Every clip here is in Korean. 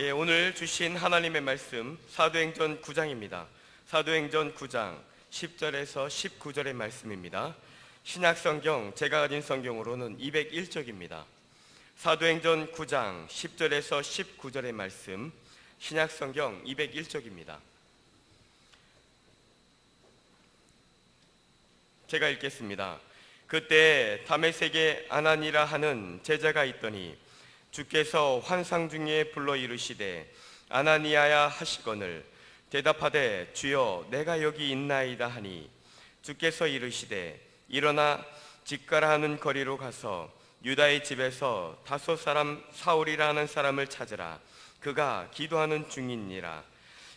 오늘 주신 하나님의 말씀 사도행전 9장입니다. 사도행전 9장 10절에서 19절의 말씀입니다. 신약성경 제가 가진 성경으로는 201쪽입니다. 사도행전 9장 10절에서 19절의 말씀, 신약성경 201쪽입니다. 제가 읽겠습니다. 그때 다메섹에 아나니라 하는 제자가 있더니 주께서 환상 중에 불러 이르시되 아나니아야 하시거늘 대답하되 주여 내가 여기 있나이다 하니 주께서 이르시되 일어나 직가라 하는 거리로 가서 유다의 집에서 다소 사람 사울이라 하는 사람을 찾으라. 그가 기도하는 중이니라.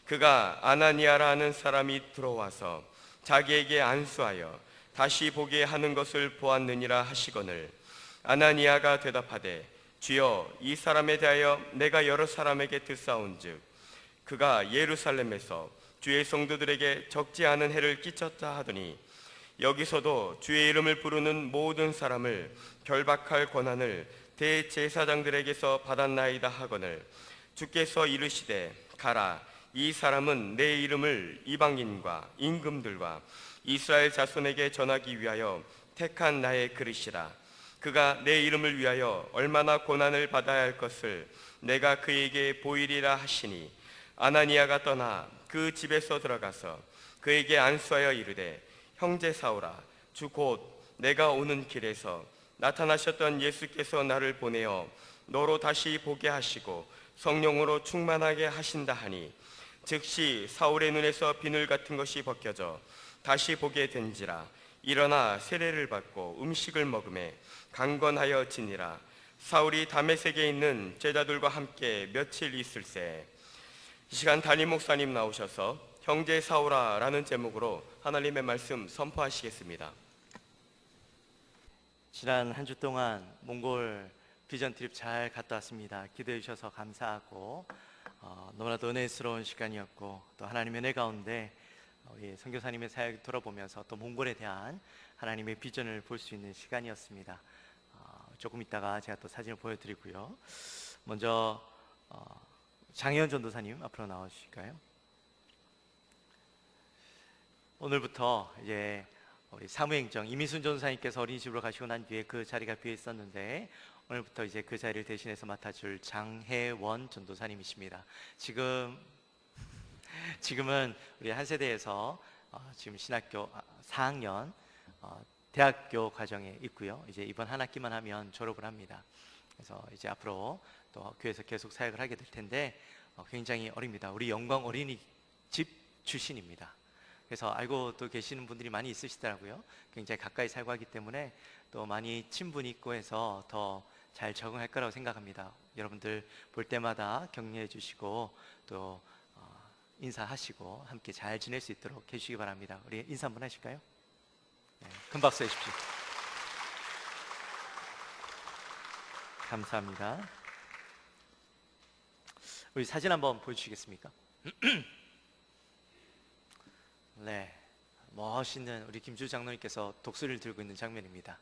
그가 아나니아라 하는 사람이 들어와서 자기에게 안수하여 다시 보게 하는 것을 보았느니라 하시거늘 아나니아가 대답하되 주여 이 사람에 대하여 내가 여러 사람에게 듣사온즉 그가 예루살렘에서 주의 성도들에게 적지 않은 해를 끼쳤다 하더니 여기서도 주의 이름을 부르는 모든 사람을 결박할 권한을 대제사장들에게서 받았나이다 하거늘 주께서 이르시되 가라. 이 사람은 내 이름을 이방인과 임금들과 이스라엘 자손에게 전하기 위하여 택한 나의 그릇이라. 그가 내 이름을 위하여 얼마나 고난을 받아야 할 것을 내가 그에게 보이리라 하시니 아나니아가 떠나 그 집에서 들어가서 그에게 안수하여 이르되 형제 사울아 주 곧 내가 오는 길에서 나타나셨던 예수께서 나를 보내어 너로 다시 보게 하시고 성령으로 충만하게 하신다 하니 즉시 사울의 눈에서 비늘 같은 것이 벗겨져 다시 보게 된지라. 일어나 세례를 받고 음식을 먹으매 강건하여 지니라. 사울이 다메섹에 있는 제자들과 함께 며칠 있을새 이 시간 담임 목사님 나오셔서 형제 사울아 라는 제목으로 하나님의 말씀 선포하시겠습니다. 지난 한 주 동안 몽골 비전 트립 잘 갔다 왔습니다. 기도해 주셔서 감사하고 너무나도 은혜스러운 시간이었고 또 하나님의 은혜 가운데 우리 선교사님의 사역을 돌아보면서 또 몽골에 대한 하나님의 비전을 볼 수 있는 시간이었습니다. 조금 있다가 제가 또 사진을 보여드리고요. 먼저 장혜연 전도사님 앞으로 나와주실까요? 오늘부터 이제 우리 사무행정 이민순 전도사님께서 어린이집으로 가시고 난 뒤에 그 자리가 비어 있었는데 오늘부터 이제 그 자리를 대신해서 맡아줄 장혜원 전도사님이십니다. 지금은 우리 한 세대에서 지금 신학교 4학년 대학교 과정에 있고요. 이제 이번 한 학기만 하면 졸업을 합니다. 그래서 이제 앞으로 또 교회에서 계속 사역을 하게 될 텐데 굉장히 어립니다. 우리 영광 어린이집 출신입니다. 그래서 알고 또 계시는 분들이 많이 있으시더라고요. 굉장히 가까이 살고 하기 때문에 또 많이 친분이 있고 해서 더 잘 적응할 거라고 생각합니다. 여러분들 볼 때마다 격려해 주시고 또 인사하시고 함께 잘 지낼 수 있도록 해주시기 바랍니다. 우리 인사 한번 하실까요? 네, 큰 박수 해주십시오. 감사합니다. 우리 사진 한번 보여주시겠습니까? 네, 멋있는 우리 김주 장로님께서 독수리를 들고 있는 장면입니다.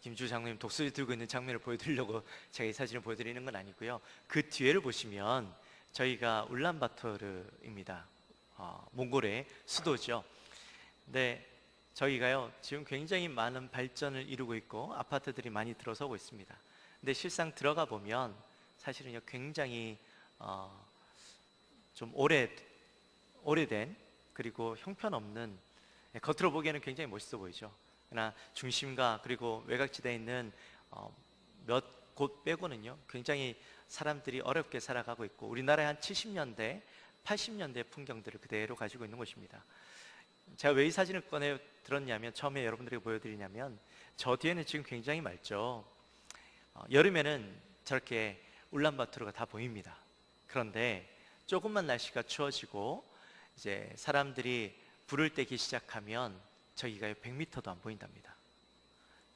김주 장로님 독수리 들고 있는 장면을 보여드리려고 제가 이 사진을 보여드리는 건 아니고요. 그 뒤에를 보시면 저희가 울란바토르입니다. 몽골의 수도죠. 네, 저희가요 지금 굉장히 많은 발전을 이루고 있고 아파트들이 많이 들어서고 있습니다. 근데 실상 들어가 보면 사실은요 굉장히 좀 오래된 그리고 형편없는 겉으로 보기에는 굉장히 멋있어 보이죠. 그러나 중심가 그리고 외곽지대에 있는 몇 곳 빼고는요 굉장히 사람들이 어렵게 살아가고 있고 우리나라의 한 70년대, 80년대 풍경들을 그대로 가지고 있는 곳입니다. 제가 왜 이 사진을 꺼내 들었냐면 처음에 여러분들에게 보여드리냐면 저 뒤에는 지금 굉장히 맑죠. 여름에는 저렇게 울란바토르가 다 보입니다. 그런데 조금만 날씨가 추워지고 이제 사람들이 불을 떼기 시작하면 저기가 100m도 안 보인답니다.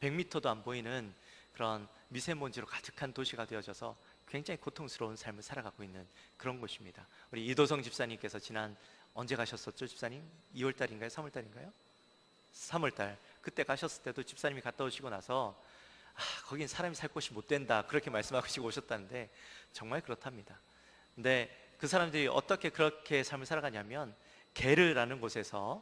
100m도 안 보이는 그런 미세먼지로 가득한 도시가 되어져서 굉장히 고통스러운 삶을 살아가고 있는 그런 곳입니다. 우리 이도성 집사님께서 지난 언제 가셨었죠, 집사님? 2월달인가요? 3월달인가요? 3월달 그때 가셨을 때도 집사님이 갔다 오시고 나서 거긴 사람이 살 곳이 못 된다 그렇게 말씀하시고 오셨다는데 정말 그렇답니다. 근데 그 사람들이 어떻게 그렇게 삶을 살아가냐면 게르라는 곳에서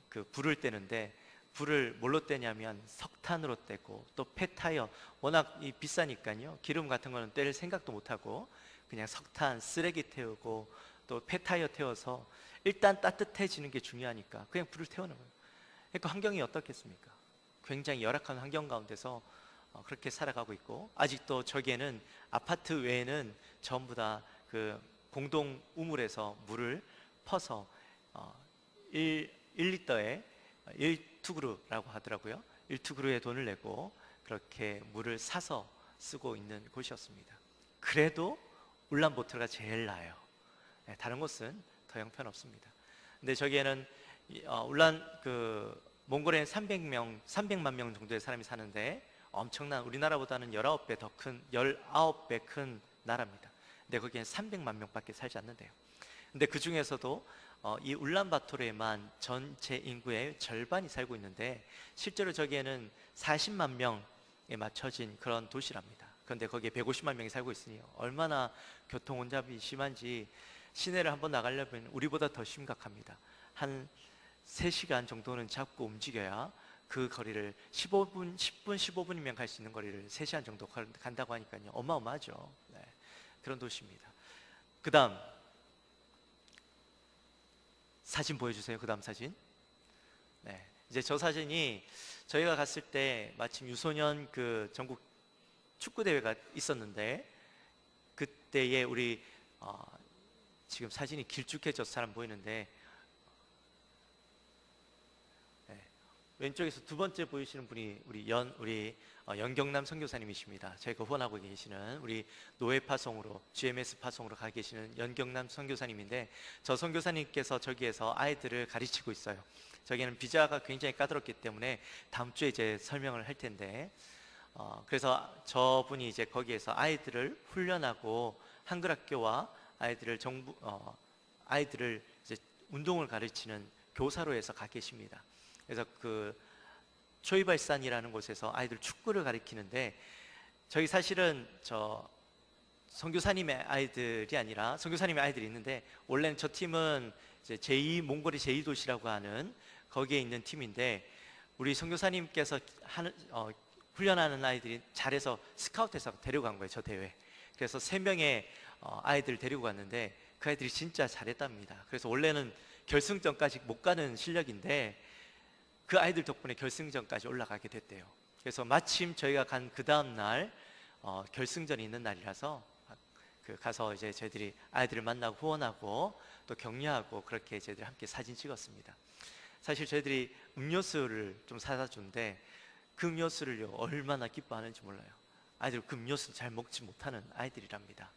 그 불을 떼는데 불을 뭘로 떼냐면 석탄으로 떼고 또 폐타이어 워낙 비싸니까요 기름 같은 거는 뗄 생각도 못하고 그냥 석탄 쓰레기 태우고 또 폐타이어 태워서 일단 따뜻해지는 게 중요하니까 그냥 불을 태우는 거예요. 그러니까 환경이 어떻겠습니까? 굉장히 열악한 환경 가운데서 그렇게 살아가고 있고 아직도 저기에는 아파트 외에는 전부 다 그 공동 우물에서 물을 퍼서 1리터에 1투그루라고 하더라고요. 1투그루의 돈을 내고 그렇게 물을 사서 쓰고 있는 곳이었습니다. 그래도 울란바토르가 제일 나아요. 다른 곳은 더 형편없습니다. 근데 저기에는 몽골에 300만 명 정도의 사람이 사는데 엄청난 우리나라보다는 19배 더 큰 19배 큰 나라입니다. 근데 거기엔 300만 명밖에 살지 않는데요. 근데 그 중에서도 이 울란바토르에만 전체 인구의 절반이 살고 있는데 실제로 저기에는 40만 명에 맞춰진 그런 도시랍니다. 그런데 거기에 150만 명이 살고 있으니 얼마나 교통 혼잡이 심한지 시내를 한번 나가려면 우리보다 더 심각합니다. 한 3시간 정도는 잡고 움직여야 그 거리를 10분, 15분이면 갈 수 있는 거리를 3시간 정도 간다고 하니까요. 어마어마하죠. 네, 그런 도시입니다. 그 다음 사진 보여주세요. 그 다음 사진. 네, 이제 저 사진이 저희가 갔을 때 마침 유소년 그 전국 축구 대회가 있었는데 그때에 우리 지금 사진이 길쭉해져서 잘 안 보이는데 왼쪽에서 두 번째 보이시는 분이 우리 연경남 선교사님이십니다. 저희가 후원하고 계시는 우리 노예 파송으로 GMS 파송으로 가 계시는 연경남 선교사님인데 저 선교사님께서 저기에서 아이들을 가르치고 있어요. 저기는 비자가 굉장히 까다롭기 때문에 다음 주에 이제 설명을 할 텐데 그래서 저분이 이제 거기에서 아이들을 훈련하고 한글 학교와 아이들을 이제 운동을 가르치는 교사로 해서 가 계십니다. 그래서 그 초이발산이라는 곳에서 아이들 축구를 가르치는데 저희 사실은 저 선교사님의 아이들이 아니라 선교사님의 아이들이 있는데 원래는 저 팀은 이제 몽골의 제2도시라고 하는 거기에 있는 팀인데 우리 선교사님께서 훈련하는 아이들이 잘해서 스카우트해서 데려간 거예요. 저 대회. 그래서 3명의 아이들 데리고 갔는데 그 아이들이 진짜 잘했답니다. 그래서 원래는 결승전까지 못 가는 실력인데 그 아이들 덕분에 결승전까지 올라가게 됐대요. 그래서 마침 저희가 간 그 다음 날 결승전이 있는 날이라서 가서 이제 저희들이 아이들을 만나고 후원하고 또 격려하고 그렇게 저희들이 함께 사진 찍었습니다. 사실 저희들이 음료수를 좀 사다 주는데 그 음료수를요 얼마나 기뻐하는지 몰라요. 아이들 그 음료수 잘 먹지 못하는 아이들이랍니다.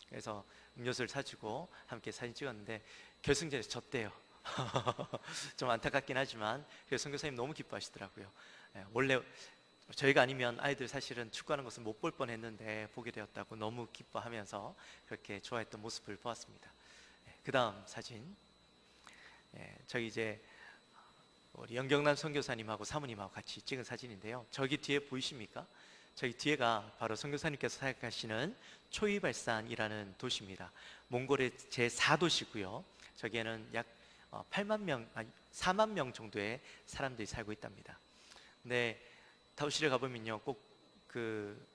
그래서 음료수를 사주고 함께 사진 찍었는데 결승전에서 졌대요. 좀 안타깝긴 하지만 그래서 선교사님 너무 기뻐하시더라고요. 원래 저희가 아니면 아이들 사실은 축구하는 것을 못 볼 뻔했는데 보게 되었다고 너무 기뻐하면서 그렇게 좋아했던 모습을 보았습니다. 그 다음 사진. 저희 이제 우리 연경남 선교사님하고 사모님하고 같이 찍은 사진인데요. 저기 뒤에 보이십니까? 저기 뒤에가 바로 선교사님께서 사역하시는 초이발산이라는 도시입니다. 몽골의 제4도시고요. 저기에는 약 4만 명 정도의 사람들이 살고 있답니다. 근데 도시를 가보면요, 꼭 그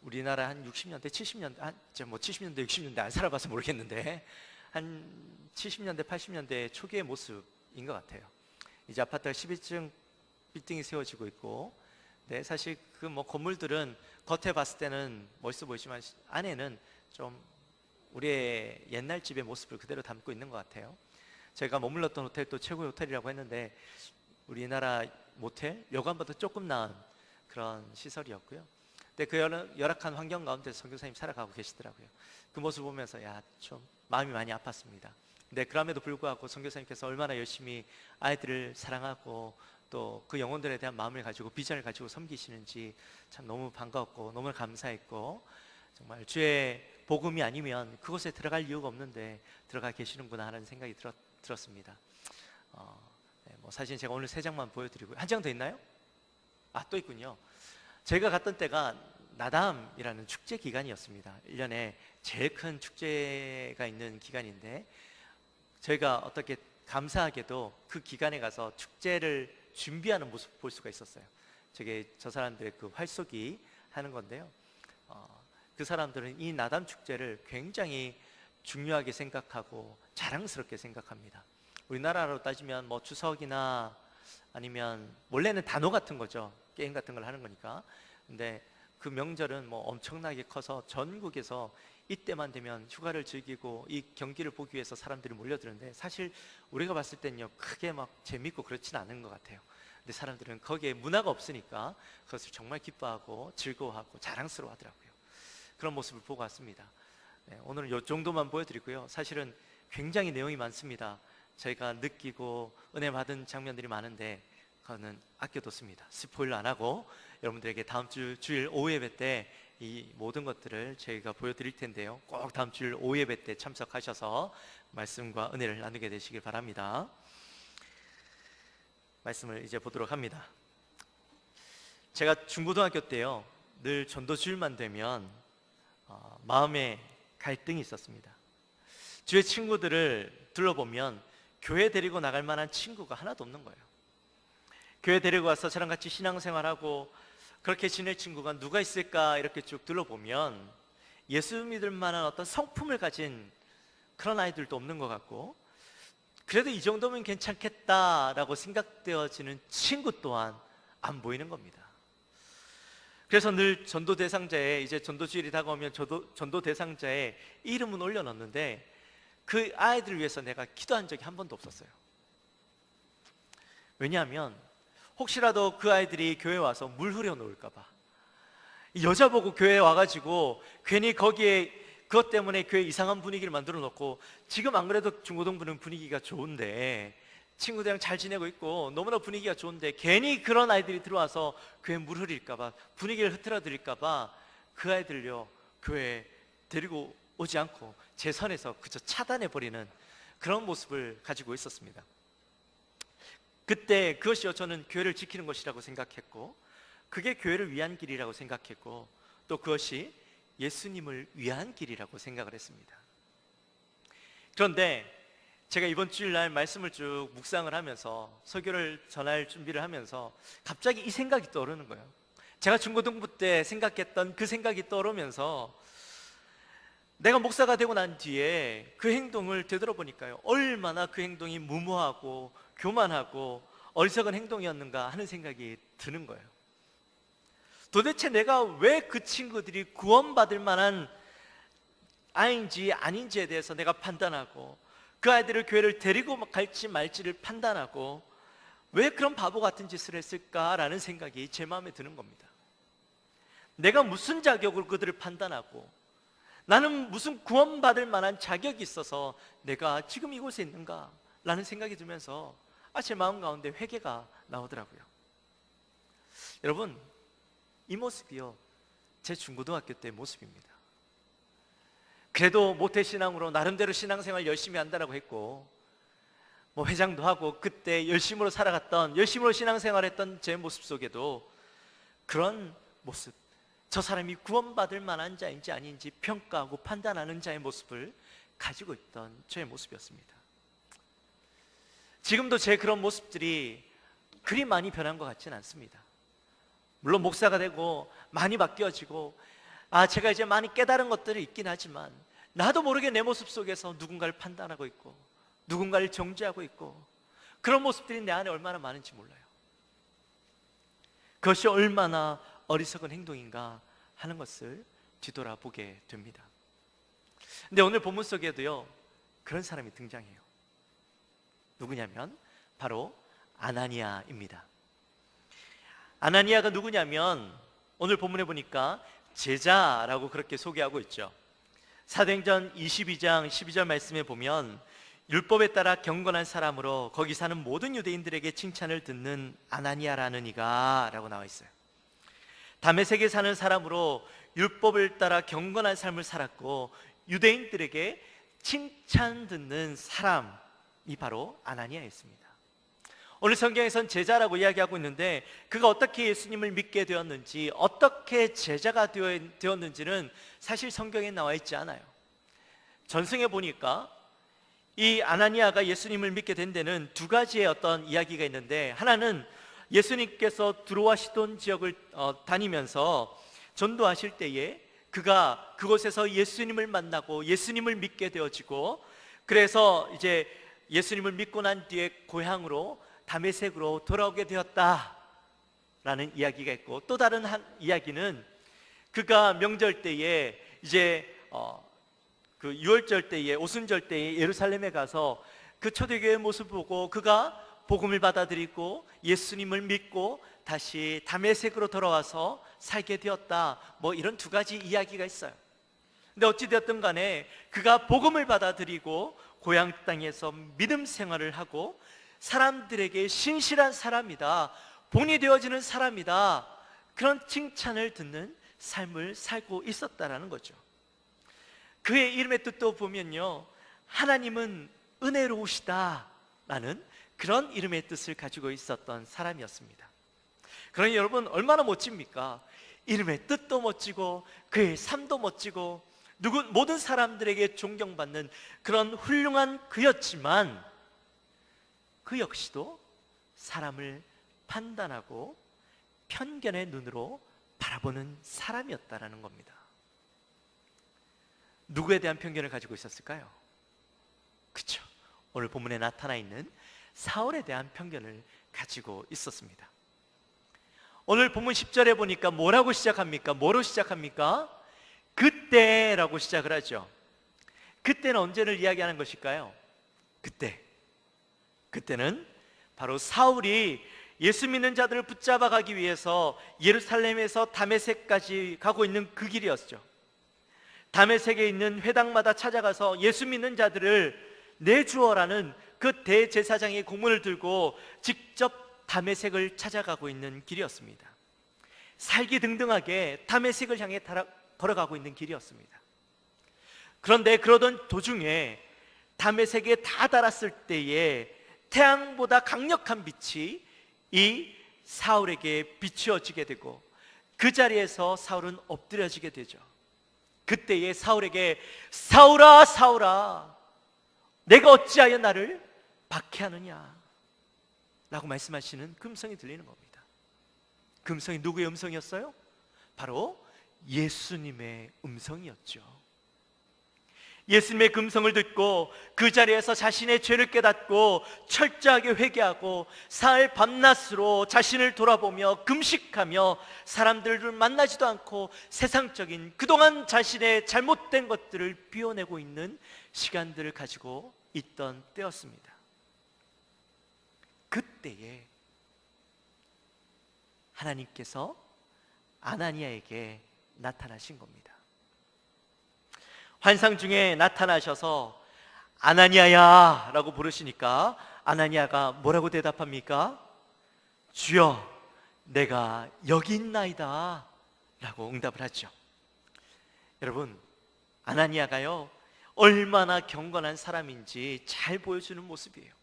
우리나라 한 60년대, 70년대, 뭐 70년대, 60년대 안 살아봐서 모르겠는데 한 70년대, 80년대 초기의 모습인 것 같아요. 이제 아파트가 11층 빌딩이 세워지고 있고, 네, 사실 그 뭐 건물들은 겉에 봤을 때는 멋있어 보이지만 안에는 좀 우리의 옛날 집의 모습을 그대로 담고 있는 것 같아요. 제가 머물렀던 호텔도 최고의 호텔이라고 했는데 우리나라 모텔, 여관보다 조금 나은 그런 시설이었고요. 근데 그 열악한 환경 가운데 선교사님 살아가고 계시더라고요. 그 모습 보면서 좀 마음이 많이 아팠습니다. 근데 그럼에도 불구하고 선교사님께서 얼마나 열심히 아이들을 사랑하고 또 그 영혼들에 대한 마음을 가지고 비전을 가지고 섬기시는지 참 너무 반가웠고 너무 감사했고 정말 주의 복음이 아니면 그곳에 들어갈 이유가 없는데 들어가 계시는구나 하는 생각이 들었습니다. 뭐 사진 제가 오늘 3장만 보여드리고요. 한 장 더 있나요? 또 있군요. 제가 갔던 때가 나담이라는 축제 기간이었습니다. 1년에 제일 큰 축제가 있는 기간인데 저희가 어떻게 감사하게도 그 기간에 가서 축제를 준비하는 모습 볼 수가 있었어요. 저 사람들의 그 활쏘기 하는 건데요. 그 사람들은 이 나담 축제를 굉장히 중요하게 생각하고 자랑스럽게 생각합니다. 우리나라로 따지면 뭐 추석이나 아니면 원래는 단오 같은 거죠. 게임 같은 걸 하는 거니까. 근데 그 명절은 뭐 엄청나게 커서 전국에서 이때만 되면 휴가를 즐기고 이 경기를 보기 위해서 사람들이 몰려드는데 사실 우리가 봤을 때는요 크게 막 재밌고 그렇진 않은 것 같아요. 근데 사람들은 거기에 문화가 없으니까 그것을 정말 기뻐하고 즐거워하고 자랑스러워 하더라고요. 그런 모습을 보고 왔습니다. 네, 오늘은 이 정도만 보여드리고요. 사실은 굉장히 내용이 많습니다. 저희가 느끼고 은혜 받은 장면들이 많은데 그거는 아껴뒀습니다. 스포일러 안 하고 여러분들에게 다음 주 주일 오후 예배 때 이 모든 것들을 저희가 보여드릴 텐데요. 꼭 다음 주일 오후 예배 때 참석하셔서 말씀과 은혜를 나누게 되시길 바랍니다. 말씀을 이제 보도록 합니다. 제가 중고등학교 때요 늘 전도주일만 되면 마음에 갈등이 있었습니다. 주의 친구들을 둘러보면 교회 데리고 나갈 만한 친구가 하나도 없는 거예요. 교회 데리고 와서 저랑 같이 신앙생활하고 그렇게 지낼 친구가 누가 있을까 이렇게 쭉 둘러보면 예수 믿을 만한 어떤 성품을 가진 그런 아이들도 없는 것 같고 그래도 이 정도면 괜찮겠다라고 생각되어지는 친구 또한 안 보이는 겁니다. 그래서 늘 전도 대상자에 이제 전도주일이 다가오면 전도 대상자에 이름은 올려놓는데 그 아이들을 위해서 내가 기도한 적이 한 번도 없었어요. 왜냐하면 혹시라도 그 아이들이 교회에 와서 물 흐려 놓을까 봐 여자 보고 교회에 와가지고 괜히 거기에 그것 때문에 교회 이상한 분위기를 만들어 놓고 지금 안 그래도 중고등부는 분위기가 좋은데 친구들이랑 잘 지내고 있고 너무나 분위기가 좋은데 괜히 그런 아이들이 들어와서 교회 물 흐릴까 봐 분위기를 흐트러뜨릴까 봐 그 아이들요 교회에 데리고 오지 않고 제 선에서 그저 차단해버리는 그런 모습을 가지고 있었습니다. 그때 그것이요 저는 교회를 지키는 것이라고 생각했고 그게 교회를 위한 길이라고 생각했고 또 그것이 예수님을 위한 길이라고 생각을 했습니다. 그런데 제가 이번 주일날 말씀을 쭉 묵상을 하면서 설교를 전할 준비를 하면서 갑자기 이 생각이 떠오르는 거예요. 제가 중고등부 때 생각했던 그 생각이 떠오르면서 내가 목사가 되고 난 뒤에 그 행동을 되돌아보니까요 얼마나 그 행동이 무모하고 교만하고 어리석은 행동이었는가 하는 생각이 드는 거예요. 도대체 내가 왜 그 친구들이 구원받을 만한 아인지 아닌지에 대해서 내가 판단하고 그 아이들을 교회를 데리고 갈지 말지를 판단하고 왜 그런 바보 같은 짓을 했을까라는 생각이 제 마음에 드는 겁니다. 내가 무슨 자격으로 그들을 판단하고 나는 무슨 구원받을 만한 자격이 있어서 내가 지금 이곳에 있는가 라는 생각이 들면서 제 마음 가운데 회개가 나오더라고요. 여러분 이 모습이요 제 중고등학교 때 모습입니다. 그래도 모태신앙으로 나름대로 신앙생활 열심히 한다라고 했고 뭐 회장도 하고 그때 열심으로 살아갔던 열심으로 신앙생활했던 제 모습 속에도 그런 모습 저 사람이 구원받을 만한 자인지 아닌지 평가하고 판단하는 자의 모습을 가지고 있던 저의 모습이었습니다. 지금도 제 그런 모습들이 그리 많이 변한 것 같지는 않습니다. 물론 목사가 되고 많이 바뀌어지고 제가 이제 많이 깨달은 것들이 있긴 하지만 나도 모르게 내 모습 속에서 누군가를 판단하고 있고 누군가를 정죄하고 있고 그런 모습들이 내 안에 얼마나 많은지 몰라요. 그것이 얼마나 어리석은 행동인가 하는 것을 뒤돌아보게 됩니다. 근데 오늘 본문 속에도요 그런 사람이 등장해요. 누구냐면 바로 아나니아입니다. 아나니아가 누구냐면 오늘 본문에 보니까 제자라고 그렇게 소개하고 있죠. 사도행전 22장 12절 말씀에 보면 율법에 따라 경건한 사람으로 거기 사는 모든 유대인들에게 칭찬을 듣는 아나니아라는 이가 라고 나와 있어요. 다메섹에 사는 사람으로 율법을 따라 경건한 삶을 살았고 유대인들에게 칭찬 듣는 사람이 바로 아나니아였습니다. 오늘 성경에선 제자라고 이야기하고 있는데 그가 어떻게 예수님을 믿게 되었는지, 어떻게 제자가 되었는지는 사실 성경에 나와 있지 않아요. 전승에 보니까 이 아나니아가 예수님을 믿게 된 데는 두 가지의 어떤 이야기가 있는데, 하나는 예수님께서 들어와시던 지역을 다니면서 전도하실 때에 그가 그곳에서 예수님을 만나고 예수님을 믿게 되어지고, 그래서 이제 예수님을 믿고 난 뒤에 고향으로 다메섹으로 돌아오게 되었다라는 이야기가 있고, 또 다른 한 이야기는 그가 명절 때에 이제 그 유월절 때에, 오순절 때에 예루살렘에 가서 그 초대교회의 모습을 보고 그가 복음을 받아들이고 예수님을 믿고 다시 다메섹으로 돌아와서 살게 되었다, 뭐 이런 두 가지 이야기가 있어요. 근데 어찌되었든 간에 그가 복음을 받아들이고 고향 땅에서 믿음 생활을 하고 사람들에게 신실한 사람이다, 본이 되어지는 사람이다, 그런 칭찬을 듣는 삶을 살고 있었다라는 거죠. 그의 이름의 뜻도 보면요, 하나님은 은혜로우시다라는 그런 이름의 뜻을 가지고 있었던 사람이었습니다. 그러니 여러분, 얼마나 멋집니까? 이름의 뜻도 멋지고 그의 삶도 멋지고 모든 사람들에게 존경받는 그런 훌륭한 그였지만, 그 역시도 사람을 판단하고 편견의 눈으로 바라보는 사람이었다라는 겁니다. 누구에 대한 편견을 가지고 있었을까요? 그렇죠, 오늘 본문에 나타나 있는 사울에 대한 편견을 가지고 있었습니다. 오늘 본문 10절에 보니까 뭐라고 시작합니까? 뭐로 시작합니까? 그때라고 시작을 하죠. 그때는 언제를 이야기하는 것일까요? 그때는 바로 사울이 예수 믿는 자들을 붙잡아 가기 위해서 예루살렘에서 다메섹까지 가고 있는 그 길이었죠. 다메섹에 있는 회당마다 찾아가서 예수 믿는 자들을 내주어라는 그 대제사장의 공문을 들고 직접 다메섹을 찾아가고 있는 길이었습니다. 살기등등하게 다메섹을 향해 걸어가고 있는 길이었습니다. 그런데 그러던 도중에 다메섹에 다 달았을 때에 태양보다 강력한 빛이 이 사울에게 비추어지게 되고 그 자리에서 사울은 엎드려지게 되죠. 그때에 사울에게 사울아 사울아 내가 어찌하여 나를 박해하느냐 라고 말씀하시는 그 음성이 들리는 겁니다. 그 음성이 누구의 음성이었어요? 바로 예수님의 음성이었죠. 예수님의 그 음성을 듣고 그 자리에서 자신의 죄를 깨닫고 철저하게 회개하고 사흘 밤낮으로 자신을 돌아보며 금식하며 사람들을 만나지도 않고 세상적인 그동안 자신의 잘못된 것들을 비워내고 있는 시간들을 가지고 있던 때였습니다. 그때에 하나님께서 아나니아에게 나타나신 겁니다. 환상 중에 나타나셔서 아나니아야 라고 부르시니까 아나니아가 뭐라고 대답합니까? 주여 내가 여기 있나이다 라고 응답을 하죠. 여러분, 아나니아가요 얼마나 경건한 사람인지 잘 보여주는 모습이에요.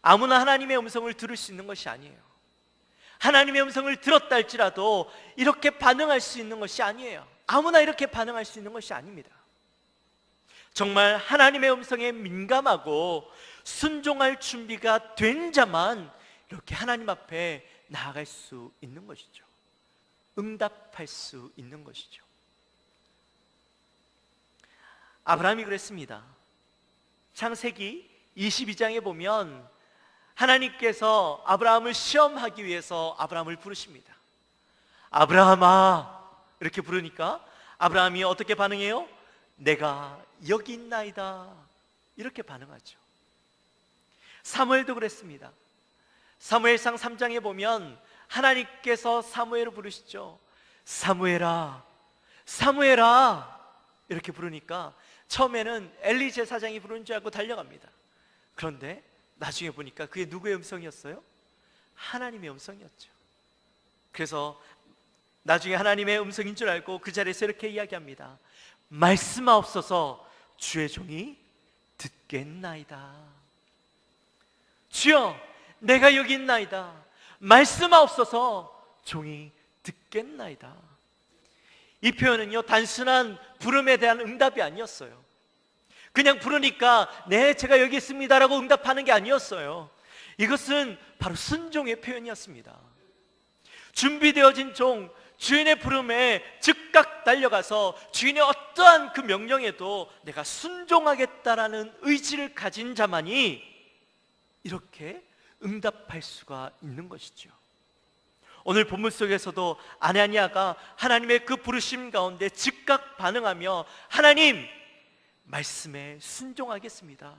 아무나 하나님의 음성을 들을 수 있는 것이 아니에요. 하나님의 음성을 들었다 할지라도 이렇게 반응할 수 있는 것이 아니에요. 아무나 이렇게 반응할 수 있는 것이 아닙니다. 정말 하나님의 음성에 민감하고 순종할 준비가 된 자만 이렇게 하나님 앞에 나아갈 수 있는 것이죠. 응답할 수 있는 것이죠. 아브라함이 그랬습니다. 창세기 22장에 보면 하나님께서 아브라함을 시험하기 위해서 아브라함을 부르십니다. 아브라함아 이렇게 부르니까 아브라함이 어떻게 반응해요? 내가 여기 있나이다 이렇게 반응하죠. 사무엘도 그랬습니다. 사무엘상 3장에 보면 하나님께서 사무엘을 부르시죠. 사무엘아 사무엘아 이렇게 부르니까 처음에는 엘리 제사장이 부르는 줄 알고 달려갑니다. 그런데 나중에 보니까 그게 누구의 음성이었어요? 하나님의 음성이었죠. 그래서 나중에 하나님의 음성인 줄 알고 그 자리에서 이렇게 이야기합니다. 말씀하옵소서 주의 종이 듣겠나이다. 주여 내가 여기 있나이다. 말씀하옵소서. 종이 듣겠나이다. 이 표현은요, 단순한 부름에 대한 응답이 아니었어요. 그냥 부르니까 네 제가 여기 있습니다라고 응답하는 게 아니었어요. 이것은 바로 순종의 표현이었습니다. 준비되어진 종, 주인의 부름에 즉각 달려가서 주인의 어떠한 그 명령에도 내가 순종하겠다라는 의지를 가진 자만이 이렇게 응답할 수가 있는 것이죠. 오늘 본문 속에서도 아나니아가 하나님의 그 부르심 가운데 즉각 반응하며 하나님 말씀에 순종하겠습니다,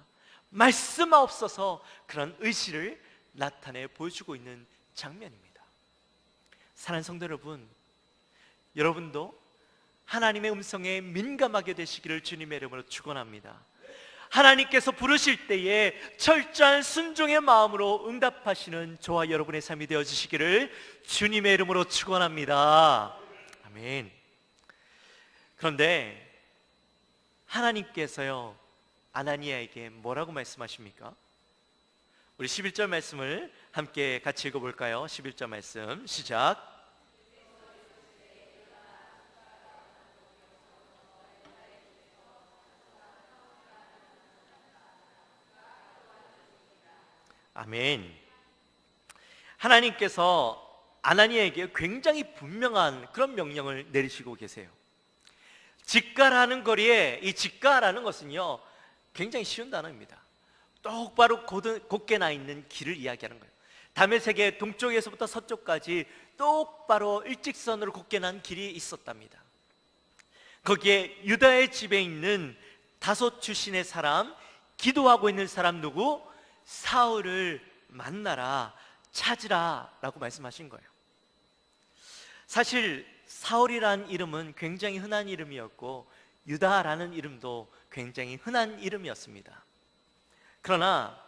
말씀하옵소서, 그런 의지를 나타내 보여주고 있는 장면입니다. 사랑하는 성도 여러분, 여러분도 하나님의 음성에 민감하게 되시기를 주님의 이름으로 축원합니다. 하나님께서 부르실 때에 철저한 순종의 마음으로 응답하시는 저와 여러분의 삶이 되어주시기를 주님의 이름으로 축원합니다. 아멘. 그런데 하나님께서요, 아나니아에게 뭐라고 말씀하십니까? 우리 11절 말씀을 함께 같이 읽어볼까요? 11절 말씀 시작. 아멘. 하나님께서 아나니아에게 굉장히 분명한 그런 명령을 내리시고 계세요. 직가라는 거리에, 이 직가라는 것은요 굉장히 쉬운 단어입니다. 똑바로 곧게 나 있는 길을 이야기하는 거예요. 다메섹의 동쪽에서부터 서쪽까지 똑바로 일직선으로 곧게 난 길이 있었답니다. 거기에 유다의 집에 있는 다소 출신의 사람, 기도하고 있는 사람 누구? 사울을 만나라, 찾으라 라고 말씀하신 거예요. 사실 사울이라는 이름은 굉장히 흔한 이름이었고 유다라는 이름도 굉장히 흔한 이름이었습니다. 그러나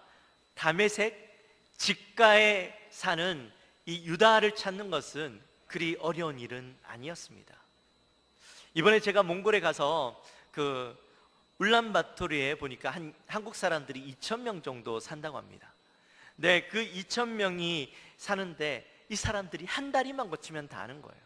다메섹 직가에 사는 이 유다를 찾는 것은 그리 어려운 일은 아니었습니다. 이번에 제가 몽골에 가서 그 울란바토르에 보니까 한국 사람들이 2,000명 정도 산다고 합니다. 네, 그 2,000명이 사는데 이 사람들이 한 다리만 거치면 다 아는 거예요.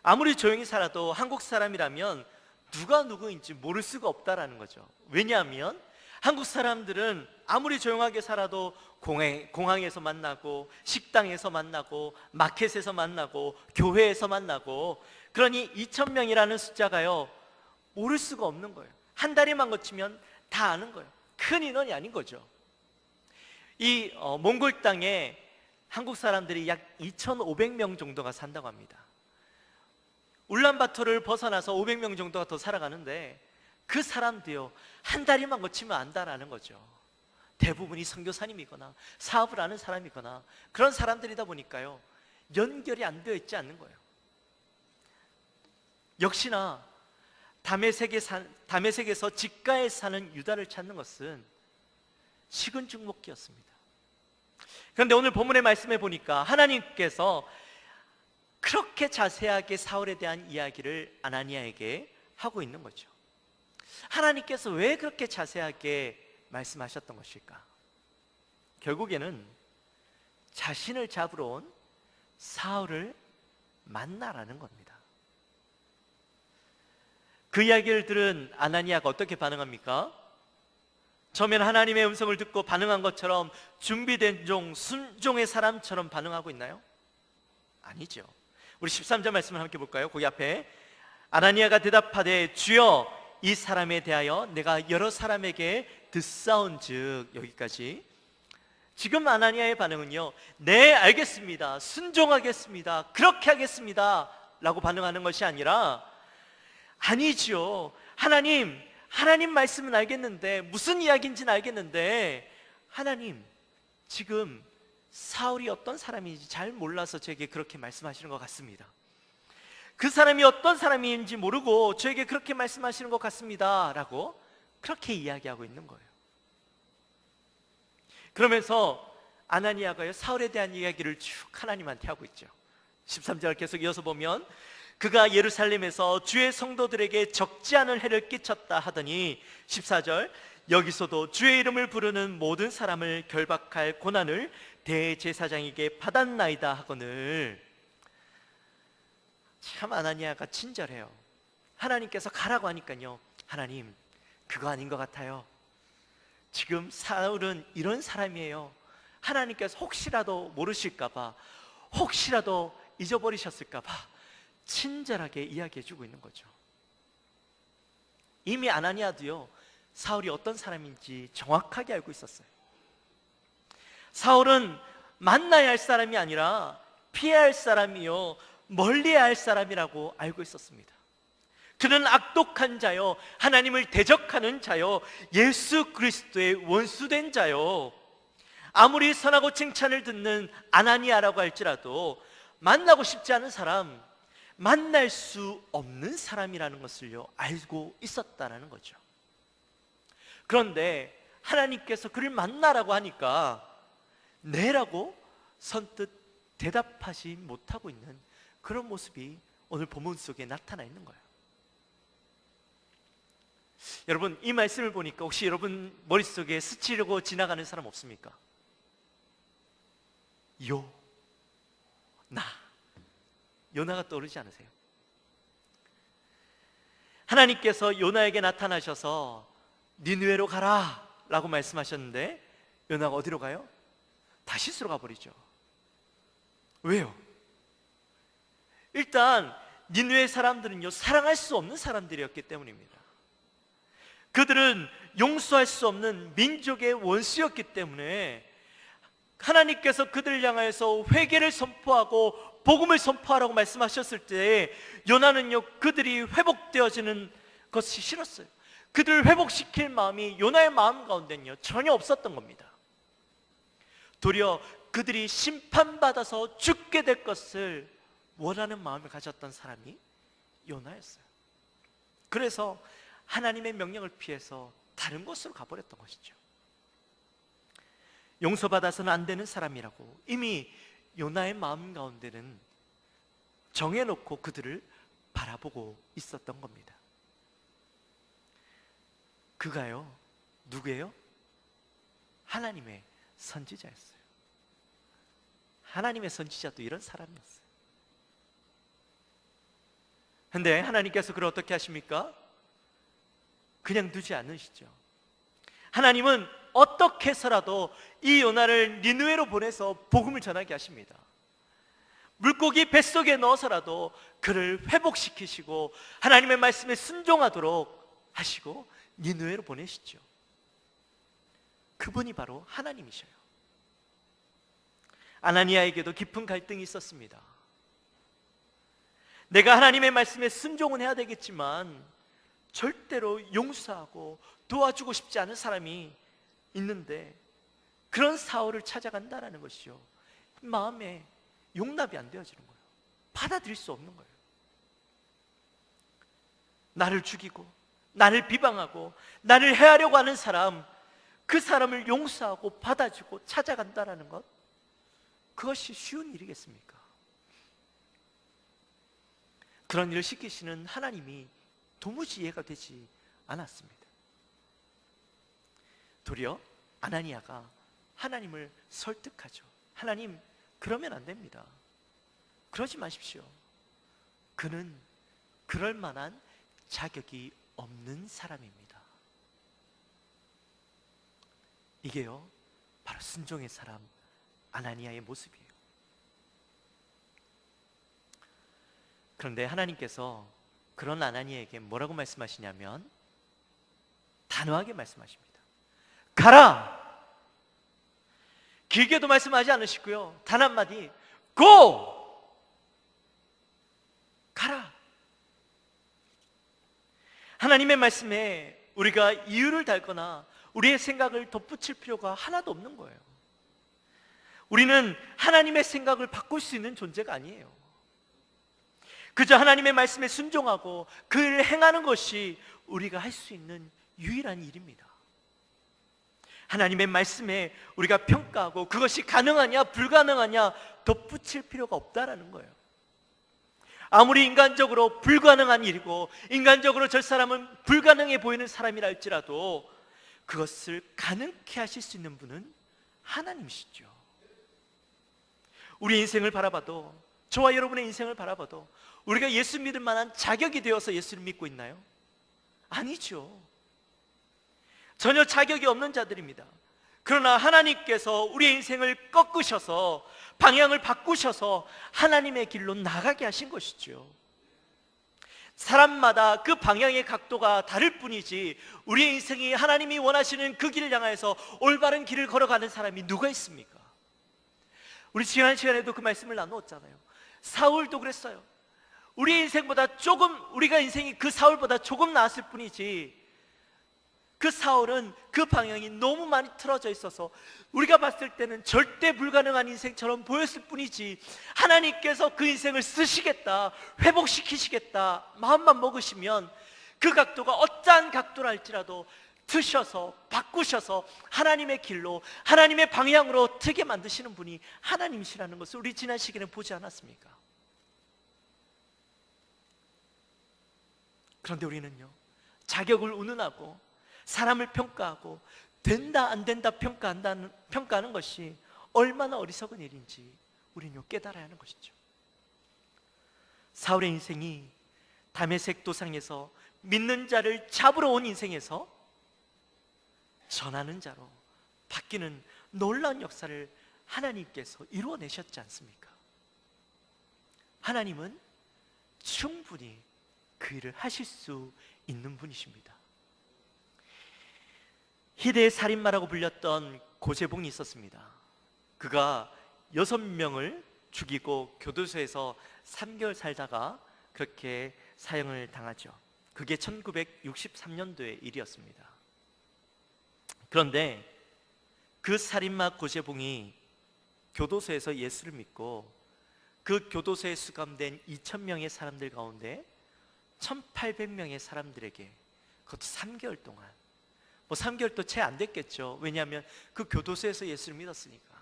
아무리 조용히 살아도 한국 사람이라면 누가 누구인지 모를 수가 없다라는 거죠. 왜냐하면 한국 사람들은 아무리 조용하게 살아도 공항에서 만나고, 식당에서 만나고, 마켓에서 만나고, 교회에서 만나고, 그러니 2,000명이라는 숫자가요 모를 수가 없는 거예요. 한 다리만 거치면 다 아는 거예요. 큰 인원이 아닌 거죠. 이 몽골 땅에 한국 사람들이 약 2,500명 정도가 산다고 합니다. 울란바토르를 벗어나서 500명 정도가 더 살아가는데 그 사람도요 한 다리만 거치면 안다라는 거죠. 대부분이 선교사님이거나 사업을 하는 사람이거나 그런 사람들이다 보니까요 연결이 안 되어 있지 않는 거예요. 역시나 다메섹에서 직가에 사는 유다를 찾는 것은 식은 죽 먹기였습니다. 그런데 오늘 본문의 말씀에 보니까 하나님께서 그렇게 자세하게 사울에 대한 이야기를 아나니아에게 하고 있는 거죠. 하나님께서 왜 그렇게 자세하게 말씀하셨던 것일까? 결국에는 자신을 잡으러 온 사울을 만나라는 겁니다. 그 이야기를 들은 아나니아가 어떻게 반응합니까? 처음엔 하나님의 음성을 듣고 반응한 것처럼 준비된 종, 순종의 사람처럼 반응하고 있나요? 아니죠. 우리 13절 말씀을 함께 볼까요? 거기 앞에 아나니아가 대답하되 주여 이 사람에 대하여 내가 여러 사람에게 듣사온즉, 여기까지. 지금 아나니아의 반응은요 네 알겠습니다, 순종하겠습니다, 그렇게 하겠습니다 라고 반응하는 것이 아니라 아니지요, 하나님 말씀은 알겠는데, 무슨 이야기인지는 알겠는데 하나님 지금 사울이 어떤 사람인지 잘 몰라서 저에게 그렇게 말씀하시는 것 같습니다. 그 사람이 어떤 사람인지 모르고 저에게 그렇게 말씀하시는 것 같습니다 라고 그렇게 이야기하고 있는 거예요. 그러면서 아나니아가요 사울에 대한 이야기를 쭉 하나님한테 하고 있죠. 13절 계속 이어서 보면 그가 예루살렘에서 주의 성도들에게 적지 않은 해를 끼쳤다 하더니 14절 여기서도 주의 이름을 부르는 모든 사람을 결박할 고난을 대제사장에게 받았나이다 하거늘. 참 아나니아가 친절해요. 하나님께서 가라고 하니까요, 하나님 그거 아닌 것 같아요. 지금 사울은 이런 사람이에요. 하나님께서 혹시라도 모르실까봐, 혹시라도 잊어버리셨을까봐 친절하게 이야기해주고 있는 거죠. 이미 아나니아도요, 사울이 어떤 사람인지 정확하게 알고 있었어요. 사울은 만나야 할 사람이 아니라 피해야 할 사람이요, 멀리해야 할 사람이라고 알고 있었습니다. 그는 악독한 자요, 하나님을 대적하는 자요, 예수 그리스도의 원수된 자요. 아무리 선하고 칭찬을 듣는 아나니아라고 할지라도 만나고 싶지 않은 사람, 만날 수 없는 사람이라는 것을요 알고 있었다라는 거죠. 그런데 하나님께서 그를 만나라고 하니까 네라고 선뜻 대답하지 못하고 있는 그런 모습이 오늘 본문 속에 나타나 있는 거예요. 여러분, 이 말씀을 보니까 혹시 여러분 머릿속에 스치려고 지나가는 사람 없습니까? 요나가 떠오르지 않으세요? 하나님께서 요나에게 나타나셔서 니느웨로 가라 라고 말씀하셨는데 요나가 어디로 가요? 다시스로 가버리죠. 왜요? 일단 니느웨 사람들은요, 사랑할 수 없는 사람들이었기 때문입니다. 그들은 용서할 수 없는 민족의 원수였기 때문에 하나님께서 그들을 향하여서 회개를 선포하고 복음을 선포하라고 말씀하셨을 때 요나는요, 그들이 회복되어지는 것이 싫었어요. 그들을 회복시킬 마음이 요나의 마음 가운데는요 전혀 없었던 겁니다. 도리어 그들이 심판받아서 죽게 될 것을 원하는 마음을 가졌던 사람이 요나였어요. 그래서 하나님의 명령을 피해서 다른 곳으로 가버렸던 것이죠. 용서받아서는 안 되는 사람이라고 이미 요나의 마음 가운데는 정해놓고 그들을 바라보고 있었던 겁니다. 그가요, 누구예요? 하나님의 선지자였어요. 하나님의 선지자도 이런 사람이었어요. 근데 하나님께서 그를 어떻게 하십니까? 그냥 두지 않으시죠. 하나님은 어떻게 해서라도 이 요나를 니느웨로 보내서 복음을 전하게 하십니다. 물고기 뱃속에 넣어서라도 그를 회복시키시고 하나님의 말씀에 순종하도록 하시고 니느웨로 보내시죠. 그분이 바로 하나님이셔요. 아나니아에게도 깊은 갈등이 있었습니다. 내가 하나님의 말씀에 순종은 해야 되겠지만 절대로 용서하고 도와주고 싶지 않은 사람이 있는데 그런 사울을 찾아간다라는 것이요, 마음에 용납이 안 되어지는 거예요. 받아들일 수 없는 거예요. 나를 죽이고 나를 비방하고 나를 해하려고 하는 사람, 그 사람을 용서하고 받아주고 찾아간다라는 것, 그것이 쉬운 일이겠습니까? 그런 일을 시키시는 하나님이 도무지 이해가 되지 않았습니다. 도리어 아나니아가 하나님을 설득하죠. 하나님, 그러면 안 됩니다. 그러지 마십시오. 그는 그럴 만한 자격이 없는 사람입니다. 이게요, 바로 순종의 사람 아나니아의 모습이에요. 그런데 하나님께서 그런 아나니아에게 뭐라고 말씀하시냐면 단호하게 말씀하십니다. 가라! 길게도 말씀하지 않으시고요, 단 한마디, 고! 가라! 하나님의 말씀에 우리가 이유를 달거나 우리의 생각을 덧붙일 필요가 하나도 없는 거예요. 우리는 하나님의 생각을 바꿀 수 있는 존재가 아니에요. 그저 하나님의 말씀에 순종하고 그를 행하는 것이 우리가 할 수 있는 유일한 일입니다. 하나님의 말씀에 우리가 평가하고 그것이 가능하냐 불가능하냐 덧붙일 필요가 없다라는 거예요. 아무리 인간적으로 불가능한 일이고 인간적으로 저 사람은 불가능해 보이는 사람이라 할지라도 그것을 가능케 하실 수 있는 분은 하나님이시죠. 우리 인생을 바라봐도, 저와 여러분의 인생을 바라봐도 우리가 예수 믿을 만한 자격이 되어서 예수를 믿고 있나요? 아니죠. 전혀 자격이 없는 자들입니다. 그러나 하나님께서 우리의 인생을 꺾으셔서 방향을 바꾸셔서 하나님의 길로 나가게 하신 것이죠. 사람마다 그 방향의 각도가 다를 뿐이지 우리의 인생이 하나님이 원하시는 그 길을 향해서 올바른 길을 걸어가는 사람이 누가 있습니까? 우리 지난 시간에도 그 말씀을 나누었잖아요. 사울도 그랬어요. 우리의 인생보다 조금, 우리가 인생이 그 사울보다 조금 나았을 뿐이지 그 사울은 그 방향이 너무 많이 틀어져 있어서 우리가 봤을 때는 절대 불가능한 인생처럼 보였을 뿐이지 하나님께서 그 인생을 쓰시겠다, 회복시키시겠다 마음만 먹으시면 그 각도가 어떠한 각도라 할지라도 트셔서 바꾸셔서 하나님의 길로, 하나님의 방향으로 트게 만드시는 분이 하나님이시라는 것을 우리 지난 시간에 보지 않았습니까? 그런데 우리는요, 자격을 운운하고 사람을 평가하고 된다 안 된다 평가하는 것이 얼마나 어리석은 일인지 우리는 깨달아야 하는 것이죠. 사울의 인생이 다메섹 도상에서 믿는 자를 잡으러 온 인생에서 전하는 자로 바뀌는 놀라운 역사를 하나님께서 이루어내셨지 않습니까? 하나님은 충분히 그 일을 하실 수 있는 분이십니다. 희대의 살인마라고 불렸던 고재봉이 있었습니다. 그가 6명을 죽이고 교도소에서 3개월 살다가 그렇게 사형을 당하죠. 그게 1963년도의 일이었습니다. 그런데 그 살인마 고재봉이 교도소에서 예수를 믿고 그 교도소에 수감된 2,000명의 사람들 가운데 1,800명의 사람들에게, 그것도 3개월 동안, 3개월도 채 안 됐겠죠. 왜냐하면 그 교도소에서 예수를 믿었으니까.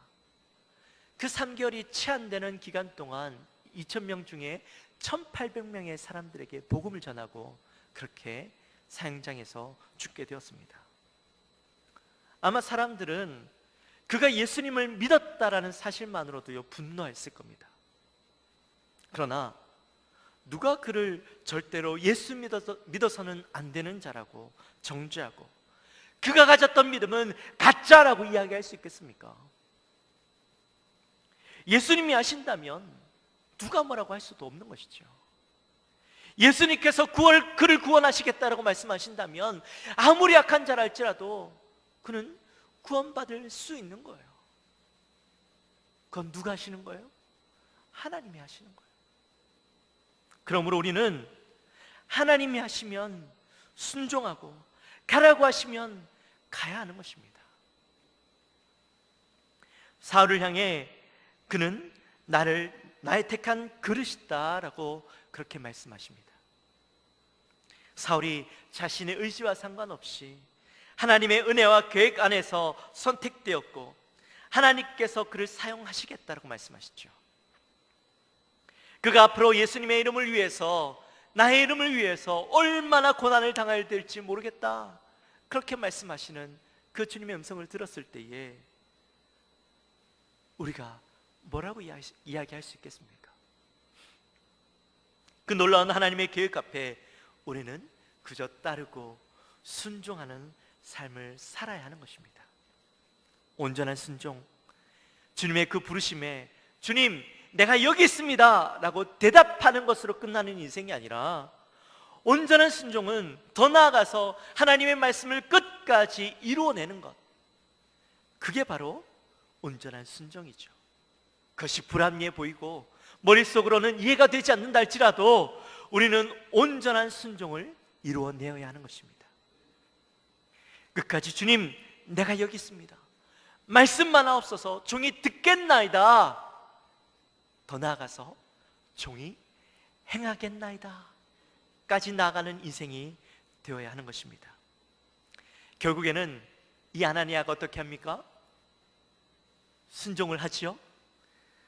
그 3개월이 채 안 되는 기간 동안 2,000명 중에 1,800명의 사람들에게 복음을 전하고 그렇게 사형장에서 죽게 되었습니다. 아마 사람들은 그가 예수님을 믿었다라는 사실만으로도요 분노했을 겁니다. 그러나 누가 그를 절대로 예수 믿어서는 안 되는 자라고 정죄하고 그가 가졌던 믿음은 가짜라고 이야기할 수 있겠습니까? 예수님이 하신다면 누가 뭐라고 할 수도 없는 것이죠. 예수님께서 그를 구원하시겠다라고 말씀하신다면 아무리 약한 자라 할지라도 그는 구원받을 수 있는 거예요. 그건 누가 하시는 거예요? 하나님이 하시는 거예요. 그러므로 우리는 하나님이 하시면 순종하고 가라고 하시면 가야 하는 것입니다. 사울을 향해 그는 나의 택한 그릇이다라고 그렇게 말씀하십니다. 사울이 자신의 의지와 상관없이 하나님의 은혜와 계획 안에서 선택되었고 하나님께서 그를 사용하시겠다라고 말씀하시죠. 그가 앞으로 예수님의 이름을 위해서, 나의 이름을 위해서 얼마나 고난을 당해야 될지 모르겠다, 그렇게 말씀하시는 그 주님의 음성을 들었을 때에 우리가 뭐라고 이야기할 수 있겠습니까? 그 놀라운 하나님의 계획 앞에 우리는 그저 따르고 순종하는 삶을 살아야 하는 것입니다. 온전한 순종, 주님의 그 부르심에 주님 내가 여기 있습니다 라고 대답하는 것으로 끝나는 인생이 아니라 온전한 순종은 더 나아가서 하나님의 말씀을 끝까지 이루어내는 것, 그게 바로 온전한 순종이죠. 그것이 불합리해 보이고 머릿속으로는 이해가 되지 않는다 할지라도 우리는 온전한 순종을 이루어내어야 하는 것입니다. 끝까지 주님 내가 여기 있습니다, 말씀만 하옵소서, 종이 듣겠나이다, 더 나아가서 종이 행하겠나이다 까지 나아가는 인생이 되어야 하는 것입니다. 결국에는 이 아나니아가 어떻게 합니까? 순종을 하지요.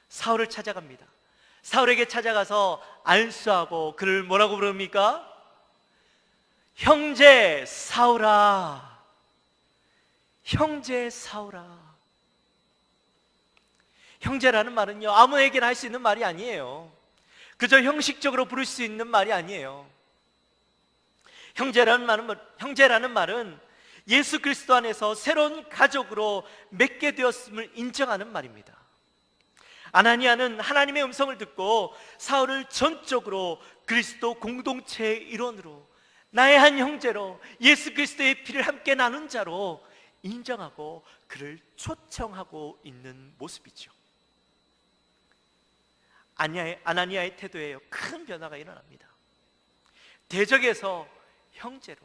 사울을 찾아갑니다. 사울에게 찾아가서 안수하고 그를 뭐라고 부릅니까? 형제 사울아, 형제 사오라. 형제라는 말은요, 아무에게나 할 수 있는 말이 아니에요. 그저 형식적으로 부를 수 있는 말이 아니에요. 형제라는 말은 예수 그리스도 안에서 새로운 가족으로 맺게 되었음을 인정하는 말입니다. 아나니아는 하나님의 음성을 듣고 사울을 전적으로 그리스도 공동체의 일원으로, 나의 한 형제로, 예수 그리스도의 피를 함께 나눈 자로 인정하고 그를 초청하고 있는 모습이죠. 아나니아의 태도에 큰 변화가 일어납니다. 대적에서 형제로,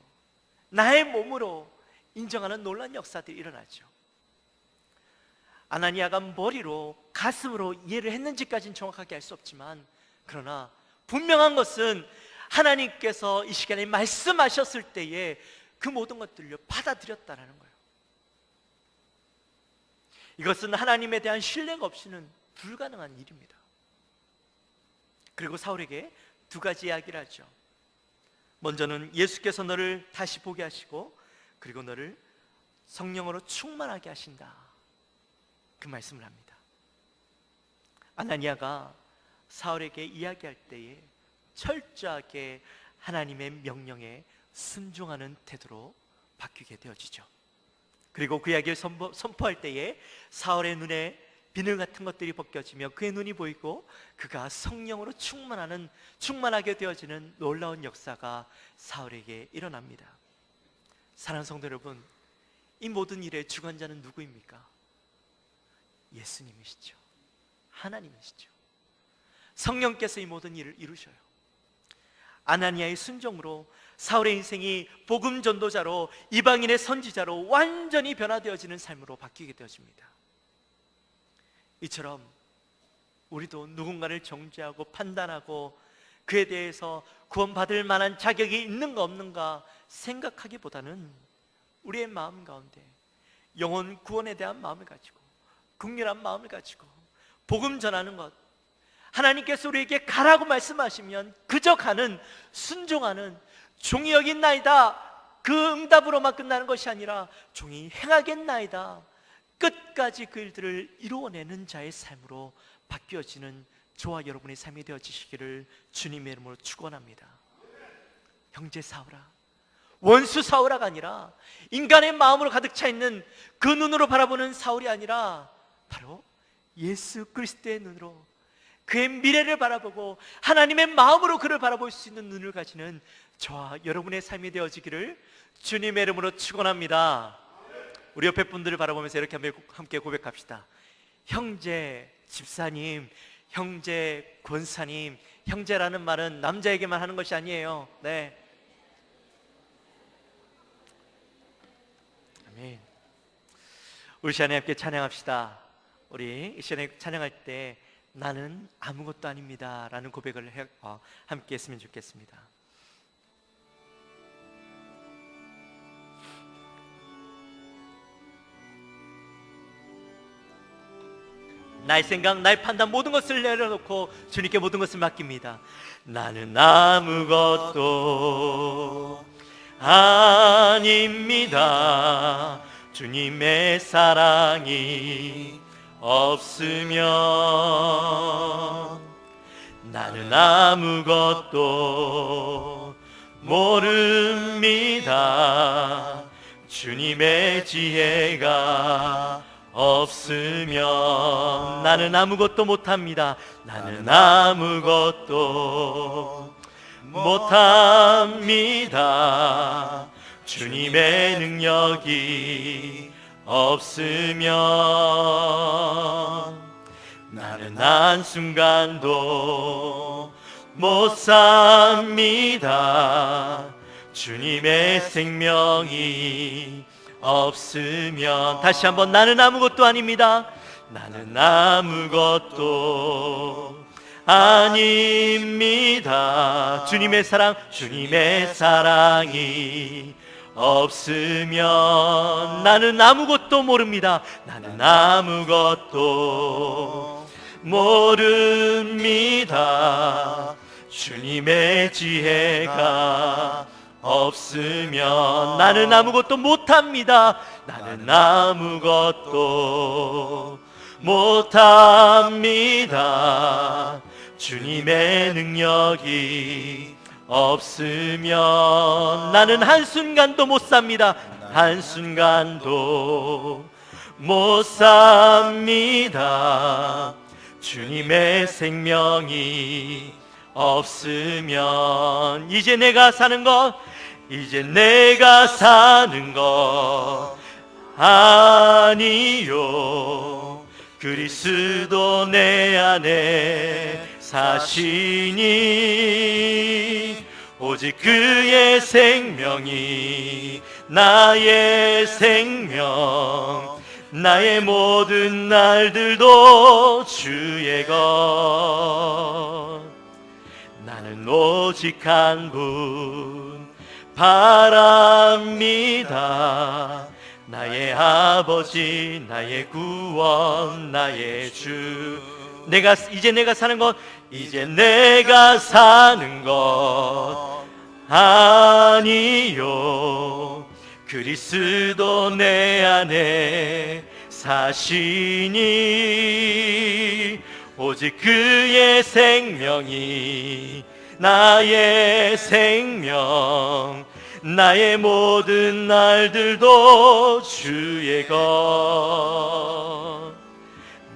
나의 몸으로 인정하는 놀라운 역사들이 일어나죠. 아나니아가 머리로, 가슴으로 이해를 했는지까지는 정확하게 알 수 없지만, 그러나 분명한 것은 하나님께서 이 시간에 말씀하셨을 때에 그 모든 것들을 받아들였다는 거예요. 이것은 하나님에 대한 신뢰가 없이는 불가능한 일입니다. 그리고 사울에게 두 가지 이야기를 하죠. 먼저는 예수께서 너를 다시 보게 하시고, 그리고 너를 성령으로 충만하게 하신다, 그 말씀을 합니다. 아나니아가 사울에게 이야기할 때에 철저하게 하나님의 명령에 순종하는 태도로 바뀌게 되어지죠. 그리고 그 이야기를 선포할 때에 사울의 눈에 비늘 같은 것들이 벗겨지며 그의 눈이 보이고 그가 성령으로 충만하게 되어지는 놀라운 역사가 사울에게 일어납니다. 사랑하는 성도 여러분, 이 모든 일의 주관자는 누구입니까? 예수님이시죠. 하나님이시죠. 성령께서 이 모든 일을 이루셔요. 아나니아의 순종으로 사울의 인생이 복음 전도자로, 이방인의 선지자로 완전히 변화되어지는 삶으로 바뀌게 되어집니다. 이처럼 우리도 누군가를 정죄하고 판단하고 그에 대해서 구원받을 만한 자격이 있는가 없는가 생각하기보다는 우리의 마음 가운데 영혼 구원에 대한 마음을 가지고, 긍휼한 마음을 가지고 복음 전하는 것, 하나님께서 우리에게 가라고 말씀하시면 그저 가는, 순종하는, 종이 여긴나이다, 그 응답으로만 끝나는 것이 아니라 종이 행하겠나이다, 끝까지 그 일들을 이루어내는 자의 삶으로 바뀌어지는 저와 여러분의 삶이 되어지시기를 주님의 이름으로 축원합니다. 형제 사울아, 원수 사울아가 아니라 인간의 마음으로 가득 차 있는 그 눈으로 바라보는 사울이 아니라 바로 예수 그리스도의 눈으로, 그의 미래를 바라보고 하나님의 마음으로 그를 바라볼 수 있는 눈을 가지는 저와 여러분의 삶이 되어지기를 주님의 이름으로 축원합니다. 우리 옆에 분들을 바라보면서 이렇게 함께 고백합시다. 형제 집사님, 형제 권사님. 형제라는 말은 남자에게만 하는 것이 아니에요. 네. 아멘. 우리 시간에 함께 찬양합시다. 우리 이 시간에 찬양할 때 나는 아무것도 아닙니다 라는 고백을 함께 했으면 좋겠습니다. 나의 생각, 나의 판단, 모든 것을 내려놓고 주님께 모든 것을 맡깁니다. 나는 아무것도 아닙니다. 주님의 사랑이 없으면 나는 아무것도 모릅니다. 주님의 지혜가 없으면 나는 아무것도 못합니다. 나는 아무것도 못합니다. 주님의 능력이 없으면 나는 한순간도 못 삽니다. 주님의 생명이 없으면, 다시 한번, 나는 아무것도 아닙니다. 나는 아무것도 아닙니다. 주님의 사랑, 주님의 사랑이 없으면 나는 아무것도 모릅니다. 나는 아무것도 모릅니다. 주님의 지혜가 없으면 나는 아무것도 못합니다. 나는 아무것도 못합니다. 주님의 능력이 없으면 나는 한순간도 못 삽니다. 한순간도 못 삽니다. 주님의 생명이 없으면 이제 내가 사는 것 아니요. 그리스도 내 안에 사시니 오직 그의 생명이 나의 생명, 나의 모든 날들도 주의 것. 나는 오직 한 분 바랍니다. 나의 아버지, 나의 구원, 나의 주. 이제 내가 사는 것 아니요. 그리스도 내 안에 사시니 오직 그의 생명이 나의 생명, 나의 모든 날들도 주의 것.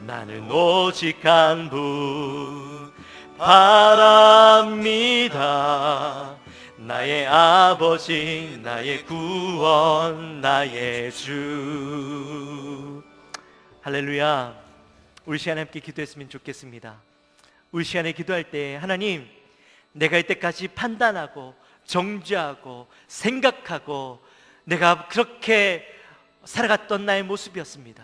나는 오직 한 분 바랍니다. 나의 아버지, 나의 구원, 나의 주. 할렐루야. 우리 시간에 함께 기도했으면 좋겠습니다. 우리 시간에 기도할 때 하나님, 내가 이때까지 판단하고 정죄하고 생각하고 내가 그렇게 살아갔던 나의 모습이었습니다.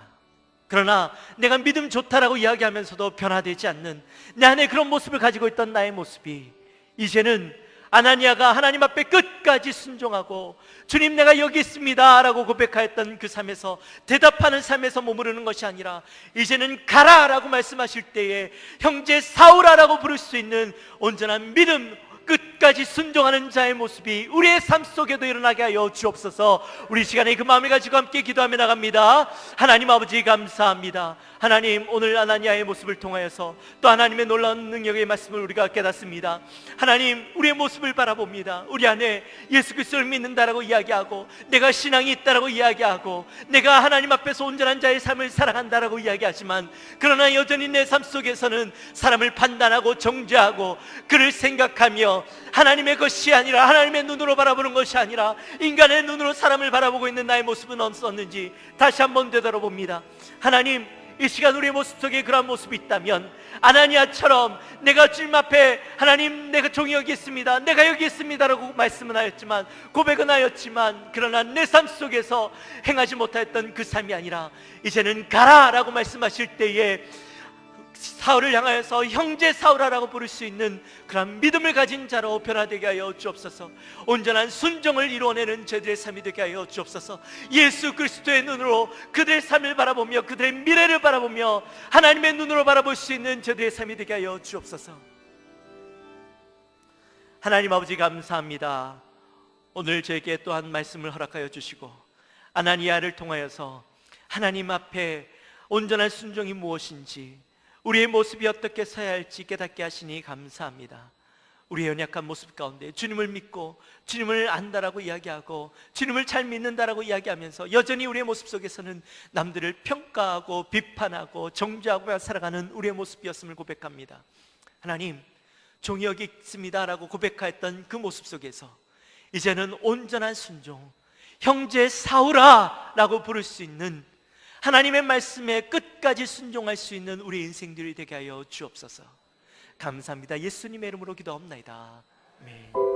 그러나 내가 믿음 좋다라고 이야기하면서도 변화되지 않는 내 안에 그런 모습을 가지고 있던 나의 모습이 이제는 아나니아가 하나님 앞에 끝까지 순종하고 주님 내가 여기 있습니다 라고 고백하였던 그 삶에서, 대답하는 삶에서 머무르는 것이 아니라 이제는 가라 라고 말씀하실 때에 형제 사울아 라고 부를 수 있는 온전한 믿음, 끝까지 순종하는 자의 모습이 우리의 삶 속에도 일어나게 하여 주옵소서. 우리 시간에 그 마음을 가지고 함께 기도하며 나갑니다. 하나님 아버지 감사합니다. 하나님, 오늘 아나니아의 모습을 통하여서 또 하나님의 놀라운 능력의 말씀을 우리가 깨닫습니다. 하나님, 우리의 모습을 바라봅니다. 우리 안에 예수 그리스도를 믿는다라고 이야기하고 내가 신앙이 있다라고 이야기하고 내가 하나님 앞에서 온전한 자의 삶을 살아간다라고 이야기하지만, 그러나 여전히 내 삶 속에서는 사람을 판단하고 정죄하고 그를 생각하며 하나님의 것이 아니라, 하나님의 눈으로 바라보는 것이 아니라 인간의 눈으로 사람을 바라보고 있는 나의 모습은 어떻는지 다시 한번 되돌아봅니다. 하나님, 이 시간 우리의 모습 속에 그러한 모습이 있다면 아나니아처럼 내가 주님 앞에 하나님 내가 종이 여기 있습니다, 내가 여기 있습니다라고 말씀은 하였지만, 고백은 하였지만, 그러나 내 삶 속에서 행하지 못했던 그 삶이 아니라 이제는 가라라고 말씀하실 때에 사울을 향하여서 형제 사울아라고 부를 수 있는 그런 믿음을 가진 자로 변화되게 하여 주옵소서. 온전한 순종을 이루어내는 저희들의 삶이 되게 하여 주옵소서. 예수 그리스도의 눈으로 그들의 삶을 바라보며 그들의 미래를 바라보며 하나님의 눈으로 바라볼 수 있는 저희들의 삶이 되게 하여 주옵소서. 하나님 아버지 감사합니다. 오늘 저에게 또한 말씀을 허락하여 주시고 아나니아를 통하여서 하나님 앞에 온전한 순종이 무엇인지, 우리의 모습이 어떻게 서야 할지 깨닫게 하시니 감사합니다. 우리의 연약한 모습 가운데 주님을 믿고 주님을 안다라고 이야기하고 주님을 잘 믿는다라고 이야기하면서 여전히 우리의 모습 속에서는 남들을 평가하고 비판하고 정죄하고 살아가는 우리의 모습이었음을 고백합니다. 하나님, 종이 여기 있습니다라고 고백하였던 그 모습 속에서 이제는 온전한 순종, 형제 사울아 라고 부를 수 있는 하나님의 말씀에 끝까지 순종할 수 있는 우리 인생들이 되게 하여 주옵소서. 감사합니다. 예수님의 이름으로 기도합나이다. 아멘.